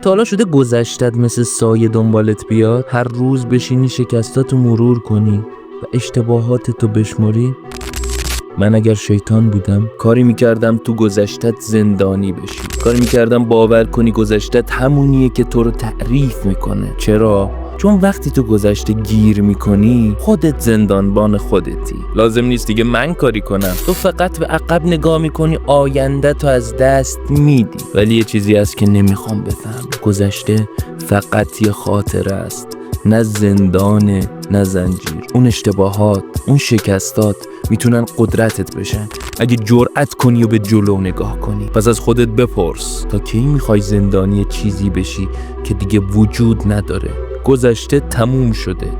تا حالا شده گذشتت مثل سایه دنبالت بیاد؟ هر روز بشینی شکستاتو مرور کنی و اشتباهاتتو بشمری؟ من اگر شیطان بودم کاری میکردم تو گذشتت زندانی بشی، کاری میکردم باور کنی گذشتت همونیه که تو رو تعریف میکنه. چرا؟ چون وقتی تو گذشته گیر میکنی خودت زندانبان خودتی. لازم نیست دیگه من کاری کنم، تو فقط به عقب نگاه میکنی، آینده تو از دست میدی. ولی یه چیزی هست که نمیخوام بفهم، گذشته فقط یه خاطره است، نه زندانه نه زنجیر. اون اشتباهات، اون شکستات میتونن قدرتت بشن اگه جرأت کنی و به جلو نگاه کنی. پس از خودت بپرس تا کی میخوای زندانی چیزی بشی که دیگه وجود نداره؟ گذشته تموم شده،